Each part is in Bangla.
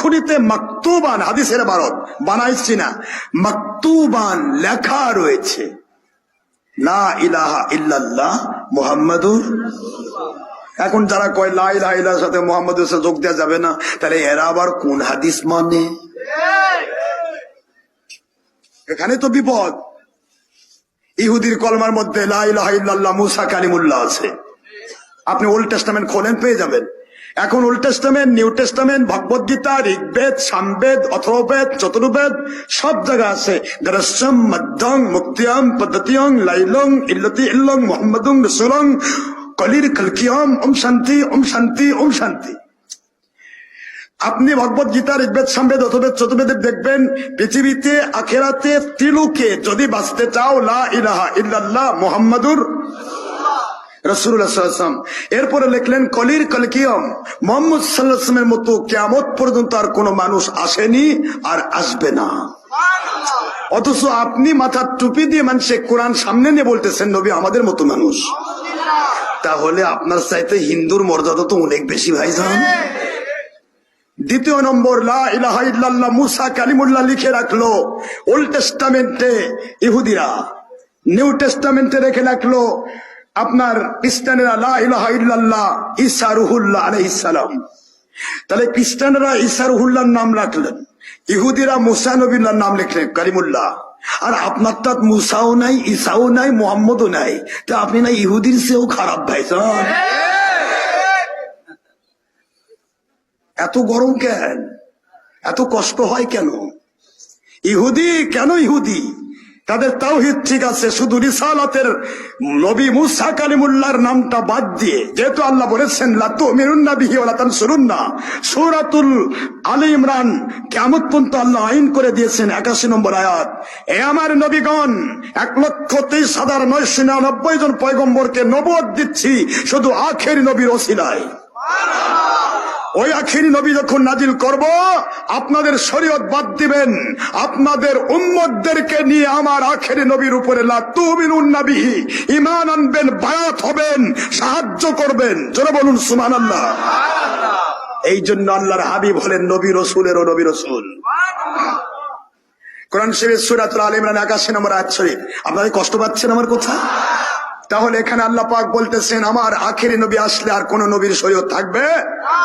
খুঁড়িতে মাকতুবান, হাদিসের ইবারত বানাইছি না, মাকতুবান লেখা রয়েছে লা ইলাহা ইল্লাল্লাহ মুহাম্মাদুর। এখন যারা কয় লা ইলাহা ইল্লাল্লাহর সাথে মুহাম্মাদের সাথে যোগ দেওয়া যাবে না, তাহলে এরা আবার কোন হাদিস মানে? এখানে তো বিপদ। ইহুদির কলমার মধ্যে লা ইলাহা ইল্লাল্লাহ মুসা কালিমুল্লাহ আছে। আপনি ওল্ড টেস্টামেন্ট খোলেন, পেয়ে যাবেন। এখন old testament, new testament, Bhagavad Gita, Rigveda, Samaveda, Atharvaveda, Chaturveda সব জায়গা আছে। দরসম মধ্যং মুক্তিয়ম পদ্ধতিয়ং লাইলং ইল্লতি ইল্লং মুহাম্মাদুন রাসূলুং কলির কলকিয়ম ওম শান্তি ওম শান্তি ওম শান্তি। আপনি ভগবদ্গীতা, ঋগ্বেদ, সামবেদ, অথর্ববেদ, চতুর্বেদে দেখবেন পৃথিবীতে আখিরাতে ত্রিলোকে যদি বাঁচতে চাও লা ইলাহা ইল্লাল্লাহ মুহাম্মাদুর রাসূলুল্লাহ সাল্লাল্লাহু আলাইহি ওয়াসাল্লাম। এরপরে লিখলেন কলির কলকিয়ম, মুহাম্মদ সাল্লাল্লাহু আলাইহি ওয়াসাল্লামের মতো কিয়ামত পর্যন্ত আর কোন মানুষ আসেনি আর আসবে না। অথচ আপনি মাথার টুপি দিয়ে মানুষে কোরআন সামনে নিয়ে বলতেছেন নবী আমাদের মতো মানুষ। তাহলে আপনার চাইতে হিন্দুর মর্যাদা তো অনেক বেশি ভাইজান। দ্বিতীয় নম্বর, লা ইলাহা ইল্লাল্লাহ মুসা কালিমুল্লাহ লিখে রাখলো ওল্ড টেস্টামেন্টে ইহুদিরা, নিউ টেস্টামেন্টে রেখে রাখলো আপনার খ্রিস্টানেরা লা ইলাহা ইল্লাল্লাহ ঈসা রুহুল্লাহ আলাইহিস সালাম। তাহলে খ্রিস্টানরা ঈসা রুহুল্লাহর নাম রাখলেন, ইহুদিরা মুসা নবীর নাম লিখলেন কালিমুল্লাহ। আর আপনার তো মুসাও নাই, ঈসাও নাই, মুহাম্মদও নাই, তা আপনি না ইহুদির চেয়েও খারাপ ভাইজান। এত গরম কেন? এত কষ্ট হয় কেন? ইহুদি কেন ইহুদি? তাদের তাওহীদ ঠিক আছে, শুধু রিসালাতের নবী মুসা কালিমুল্লাহর নামটা বাদ দিয়ে, যেহেতু আল্লাহ বলেছেন লা তুমিনুন্না বিহি ওয়া লা তানসুরুন্না, সূরাতুল আলে ইমরান কিয়ামত পর্যন্ত আল্লাহ আইন করে দিয়েছেন 81 নম্বর আয়াত, এ আমার নবীগণ 1,23,999 জন পয়গম্বরকে নবুয়ত দিচ্ছি শুধু আখেরি নবীর ওসিলায়। ওই আখিরি নবী যখন নাজিল করব, আপনাদের শরীয়ত বাদ দিবেন, আপনাদের উম্মতদেরকে নিয়ে আমার আখিরি নবীর উপরে লা তুমিনুন্না বিহি ঈমান আনবেন, বায়াত হবেন, সাহায্য করবেন। জোরে বলুন সুবহানাল্লাহ। এই জন্য আল্লাহর হাবিব হলেন নবী রাসূলেরও নবী রাসূল। কোরআন শরীফ সূরাতুল আলে ইমরান 81 নম্বর আয়াত শরীফ। আপনারা কষ্ট পাচ্ছেন আমার কথা? তাহলে এখানে আল্লাহ পাক বলতেছেন আমার আখিরি নবী আসলে আর কোন নবীর শরীয়ত থাকবে না।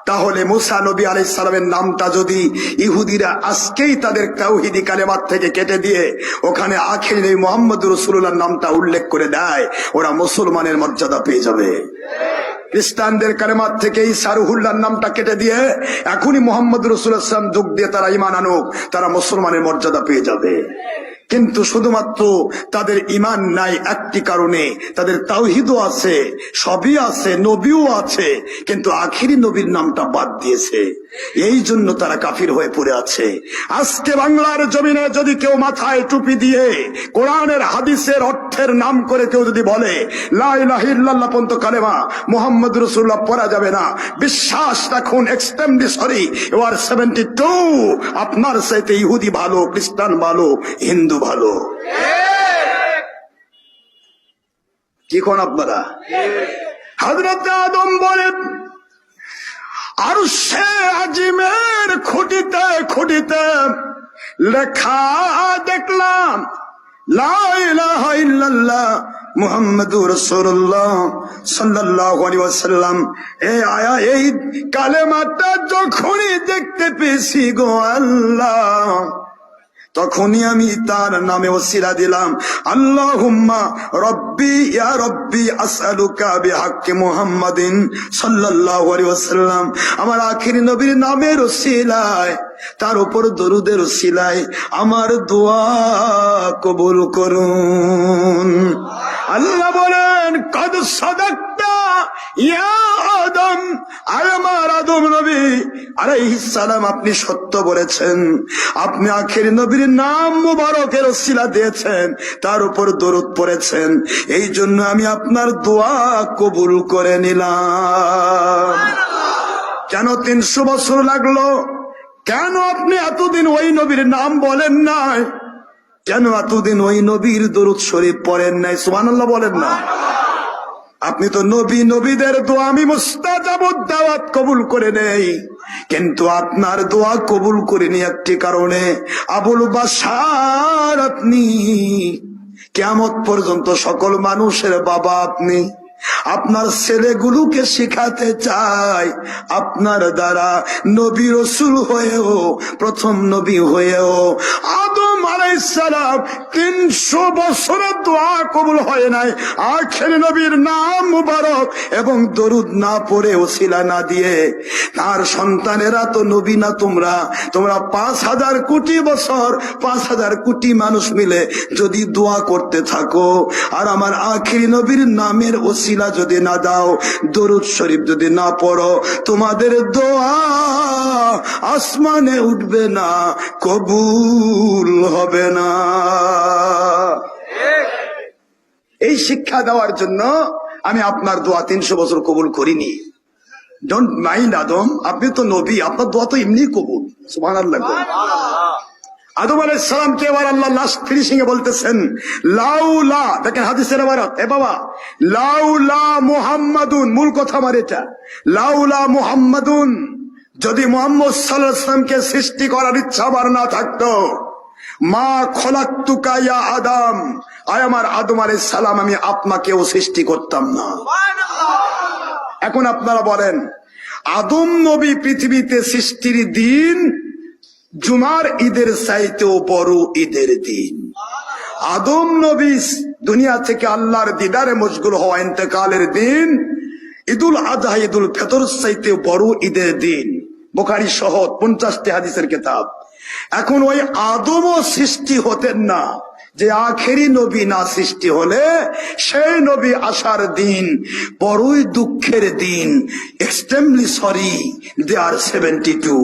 তাহলে মুসা নবী আলাইহিস সালামের নামটা যদি ইহুদিরা আজকেই তাদের তাওহীদি কালেমাত থেকে কেটে দিয়ে ওখানে আখিরি নবী মুহাম্মদুর রাসূলুল্লাহর নামটা উল্লেখ করে দেয়, ওরা মুসলমানের মর্যাদা পেয়ে যাবে। খ্রিস্টানদের কালেমাত থেকে ঈসা রুহুল্লাহর নামটা কেটে দিয়ে এখনই মুহাম্মদুর রাসূলুল্লাহ সাল্লাল্লাহু আলাইহি ওয়াসাল্লাম যোগ দিয়ে তারা ঈমান আনুক, তারা মুসলমানের মর্যাদা পেয়ে যাবে। কিন্তু শুধুমাত্র তাদের ঈমান নাই একটি কারণে, তাদের তাওহীদও আছে, সবই আছে, নবীও আছে, কিন্তু আখিরি নবীর নামটা বাদ দিয়েছে। এই জন্য তারা কাফির হয়ে পড়ে আছে। আজকে বাংলার জমিনে যদি কেউ মাথায় টুপি দিয়ে কোরআনের হাদিসের অর্থের নাম করে কেউ যদি বলে লা ইলাহা ইল্লাল্লাহ পর্যন্ত কালেমা মুহাম্মদ রাসূলুল্লাহ পড়া যাবে না, বিশ্বাস রাখুন এক্সট্রিমলি সরি, ইউ আর 72, আপনার চাইতে ইহুদি ভালো, খ্রিস্টান ভালো, হিন্দু ভালো। কি কোন আপনারা? হযরত আদম বলেন আরশে আজিমের খুঁটিতে খুঁটিতে লেখা দেখলাম লা ইলাহা ইল্লাল্লাহ মুহাম্মাদুর রাসূলুল্লাহ সাল্লাল্লাহু আলাইহি ওয়াসাল্লাম। এই কালেমাটা যখনই দেখতে পেয়েছি গো আল্লাহ, তখনই আমি তার নামে ওসিলা দিলাম, আল্লাহুম্মা রব্বি ইয়া রব্বি আসআলুকা বিহাক্কি মুহাম্মাদিন সাল্লাল্লাহু আলাইহি ওয়াসাল্লাম। আমার আখিরি নবীর নামের ওসিলায়, তার উপর দরুদের ওসিলায় আমার দোয়া কবুল করুন। আল্লাহ বলেন কদ সাদাকতা ইয়া আদম, আমার আদম নবী আলাইহিস সালাম আপনি সত্য বলেছেন, আপনি আখিরি নবীর নাম মুবারকের ওসিলা দিয়েছেন, তার উপর দরুদ পড়েছেন, এই জন্য আমি আপনার দোয়া কবুল করে নিলাম। কেন 300 বছর লাগলো? কেন আপনি এতদিন ওই নবীর নাম বলেন নাই? কেন এতদিন ওই নবীর দরুদ শরীফ পড়েন নাই? সুবহানাল্লাহ বলেন না। আপনি তো নবী, নবীদের দোয়া আমি মুস্তাজাবুদ দাওয়াত কবুল করে নেই, কিন্তু আপনার দোয়া কবুল করিনি একটি কারণে, আবুল বাশার আপনি কিয়ামত পর্যন্ত সকল মানুষের বাবা আপনি। আপনার ছেলেগুলোকে শিখাতে চাই আপনার দ্বারা নবী রসুল হয়েও, প্রথম নবী হয়েও আদম আলাইহিস সালাম 300 বছরের দোয়া কবুল হয় নাই, আখের নবীর নাম মুবারক এবং দরুদ না পড়ে ওসিলা না দিয়ে তার সন্তানেরা তো নবী না। তোমরা 5,000 কোটি বছর 5,000 কোটি মানুষ মিলে যদি দোয়া করতে থাকো আর আমার আখিরি নবীর নামের ওসিলা যদি না দাও, দরুদ শরীফ যদি না পড়ো, তোমাদের দোয়া আসমানে উঠবে না, কবুল হবে না। এই শিক্ষা দেওয়ার জন্য আমি আপনার দোয়া 300 বছর কবুল করিনি। ডোন্ট মাইন্ড আদম, আপনি তো নবী, আপনার দোয়া তো এমনি কবুল। সুবহানাল্লাহ। আদম আলাইহিস সালামকে এবার আল্লাহ লাস্ট ফিনিশিং এ বলতেছেন লাউলা, দেখেন হাদিসের ইবারত, এ বাবা, লাউলা মুহাম্মাদুন, মূল কথা আমার এটা, লাউলা মুহাম্মাদুন, যদি মুহাম্মদ সাল্লাল্লাহু আলাইহি ওয়াসাল্লামকে সৃষ্টি করার ইচ্ছা আমার না থাকতো, মা খলাকতুকা ইয়া আদম, আয় আমার আদম আলাইহিস সালাম, আমি আপনাকেও সৃষ্টি করতাম না। এখন আপনারা বলেন, আদম নবী পৃথিবীতে সৃষ্টির দিন জুমার ঈদের চাইতেও বড় ঈদের দিন। আদম নবী দুনিয়া থেকে আল্লাহর দিদারে মশগুল হওয়া ইন্তেকালের দিন ঈদুল আযহা, ঈদুল ফিতর চাইতে বড় ঈদের দিন। বুখারী সহ 50টি হাদিসের কিতাব। এখন ওই আদমও সৃষ্টি হতেন না, যে আখেরি নবী না সৃষ্টি হলে সেই নবী আসার দিন বড়ই দুঃখের দিন। এক্সট্রিমলি সরি, দে আর 72।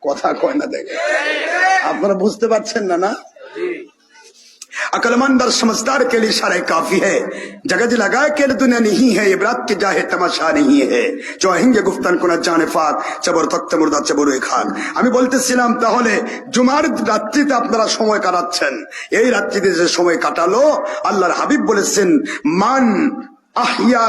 কথা কয় না, দেখে আপনারা বুঝতে পারছেন না? না, अक्लमंद और समझदार के लिए इशारा काफी है, जगह लगाए के लिए दुनिया नहीं है, इबरात के जाहे तमाशा नहीं है, চাহেঙ্গে গুফতান কোনা জানে ফাক চবর তক্ত মুর্দা চবর খান। আমি বলতেছিলাম, তাহলে জুমার রাত্রিতে আপনারা সময় কাটাচ্ছেন, এই রাত্রিতে যে সময় কাটালো আল্লাহর হাবিব বলেছেন মান আহিয়া